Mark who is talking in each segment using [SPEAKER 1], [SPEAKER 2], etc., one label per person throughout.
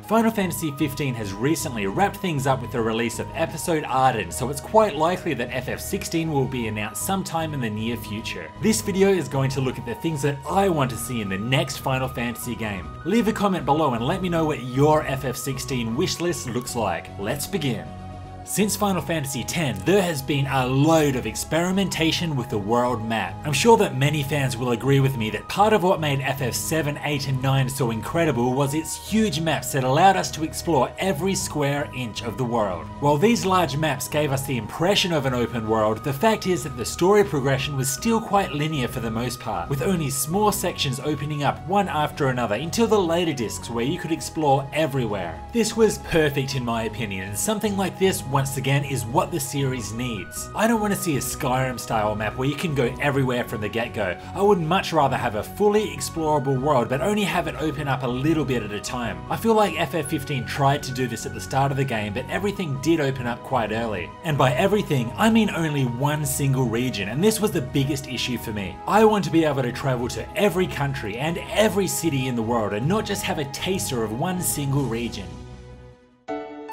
[SPEAKER 1] Final Fantasy XV has recently wrapped things up with the release of episode Ardyn, so it's quite likely that FF16 will be announced sometime in the near future. This video is going to look at the things that I want to see in the next Final Fantasy game. Leave a comment below and let me know what your FF16 wishlist looks like. Let's begin. Since Final Fantasy X, there has been a load of experimentation with the world map. I'm sure that many fans will agree with me that part of what made FF7, 8 and 9 so incredible was its huge maps that allowed us to explore every square inch of the world. While these large maps gave us the impression of an open world, the fact is that the story progression was still quite linear for the most part, with only small sections opening up one after another until the later discs where you could explore everywhere. This was perfect in my opinion, and something like this once again is what the series needs. I don't want to see a Skyrim style map where you can go everywhere from the get-go. I would much rather have a fully explorable world but only have it open up a little bit at a time. I feel like FF15 tried to do this at the start of the game, but everything did open up quite early. And by everything, I mean only one single region, and this was the biggest issue for me. I want to be able to travel to every country and every city in the world and not just have a taster of one single region.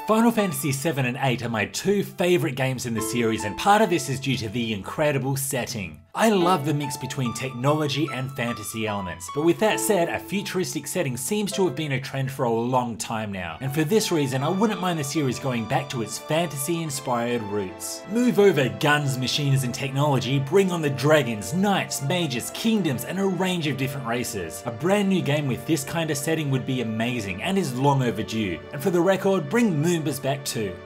[SPEAKER 1] Final Fantasy VII and 8 are my two favourite games in the series, and part of this is due to the incredible setting. I love the mix between technology and fantasy elements, but with that said, a futuristic setting seems to have been a trend for a long time now, and for this reason I wouldn't mind the series going back to its fantasy-inspired roots. Move over guns, machines and technology, bring on the dragons, knights, mages, kingdoms and a range of different races. A brand new game with this kind of setting would be amazing and is long overdue, and for the record, bring Moombas back too.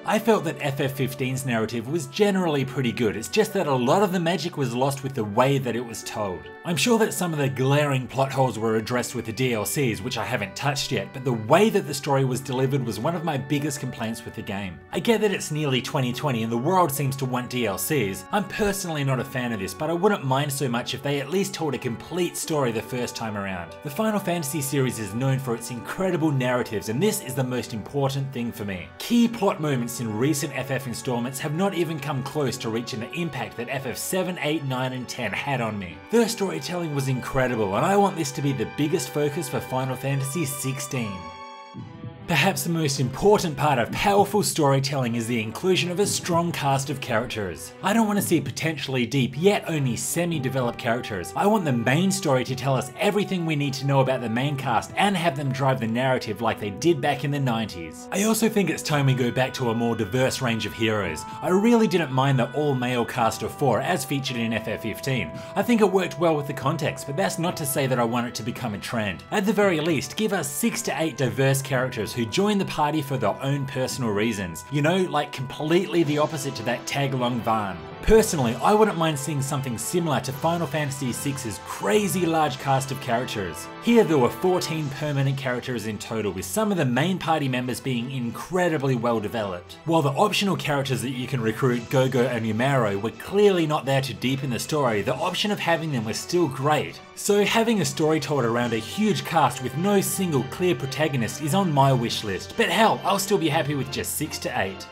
[SPEAKER 1] I felt that FF15's narrative was generally pretty good, it's just that a lot of the magic was lost with the way that it was told. I'm sure that some of the glaring plot holes were addressed with the DLCs, which I haven't touched yet, but the way that the story was delivered was one of my biggest complaints with the game. I get that it's nearly 2020 and the world seems to want DLCs. I'm personally not a fan of this, but I wouldn't mind so much if they at least told a complete story the first time around. The Final Fantasy series is known for its incredible narratives, and this is the most important thing for me. Key plot moments in recent FF installments have not even come close to reaching the impact that FF7, 8, 9 and 10 had on me. Their storytelling was incredible, and I want this to be the biggest focus for Final Fantasy XVI. Perhaps the most important part of powerful storytelling is the inclusion of a strong cast of characters. I don't want to see potentially deep yet only semi-developed characters. I want the main story to tell us everything we need to know about the main cast and have them drive the narrative like they did back in the 90s. I also think it's time we go back to a more diverse range of heroes. I really didn't mind the all-male cast of 4 as featured in FF15. I think it worked well with the context, but that's not to say that I want it to become a trend. At the very least, give us 6 to 8 diverse characters who join the party for their own personal reasons. You know, like completely the opposite to that tag-along Vaan. Personally, I wouldn't mind seeing something similar to Final Fantasy VI's crazy large cast of characters. Here there were 14 permanent characters in total, with some of the main party members being incredibly well developed. While the optional characters that you can recruit, Gogo and Yumaro, were clearly not there to deepen the story, the option of having them was still great. So having a story told around a huge cast with no single clear protagonist is on my wish list, but hell, I'll still be happy with just 6 to 8.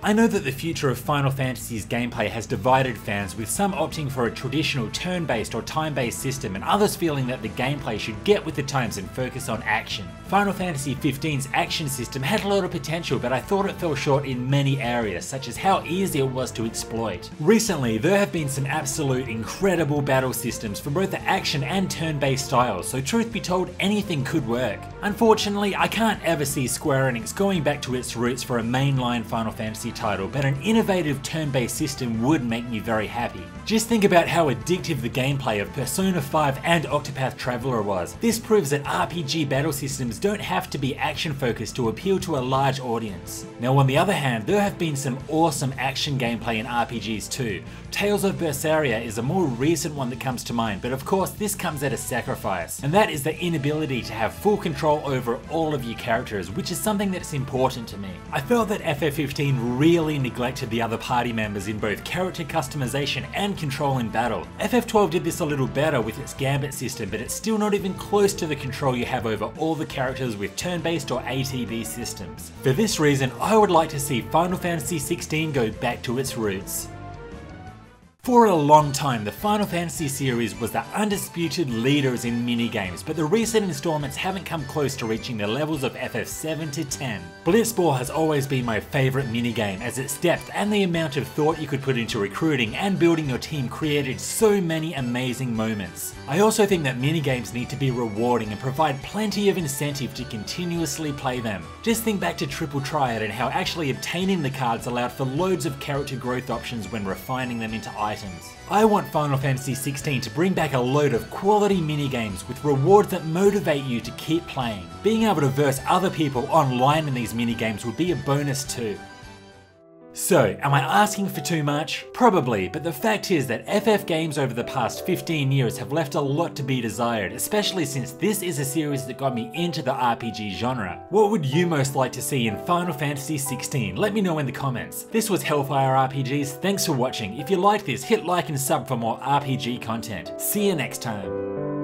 [SPEAKER 1] I know that the future of Final Fantasy's gameplay has divided fans, with some opting for a traditional turn-based or time-based system and others feeling that the gameplay should get with the times and focus on action. Final Fantasy XV's action system had a lot of potential, but I thought it fell short in many areas, such as how easy it was to exploit. Recently, there have been some absolute incredible battle systems for both the action and turn-based styles, so truth be told, anything could work. Unfortunately, I can't ever see Square Enix going back to its roots for a mainline Final Fantasy title, but an innovative turn-based system would make me very happy. Just think about how addictive the gameplay of Persona 5 and Octopath Traveler was. This proves that RPG battle systems don't have to be action-focused to appeal to a large audience. Now on the other hand, there have been some awesome action gameplay in RPGs too. Tales of Berseria is a more recent one that comes to mind, but of course this comes at a sacrifice, and that is the inability to have full control over all of your characters, which is something that's important to me. I felt that FF15 really neglected the other party members in both character customization and control in battle. FF12 did this a little better with its gambit system, but it's still not even close to the control you have over all the characters with turn-based or ATB systems. For this reason, I would like to see Final Fantasy XVI go back to its roots. For a long time, the Final Fantasy series was the undisputed leaders in minigames, but the recent installments haven't come close to reaching the levels of FF7 to 10. Blitzball has always been my favourite minigame, as its depth and the amount of thought you could put into recruiting and building your team created so many amazing moments. I also think that minigames need to be rewarding and provide plenty of incentive to continuously play them. Just think back to Triple Triad and how actually obtaining the cards allowed for loads of character growth options when refining them into items. I want Final Fantasy XVI to bring back a load of quality minigames with rewards that motivate you to keep playing. Being able to verse other people online in these minigames would be a bonus too. So, am I asking for too much? Probably, but the fact is that FF games over the past 15 years have left a lot to be desired, especially since this is a series that got me into the RPG genre. What would you most like to see in Final Fantasy XVI? Let me know in the comments. This was Hellfire RPGs, thanks for watching. If you liked this, hit like and sub for more RPG content. See you next time.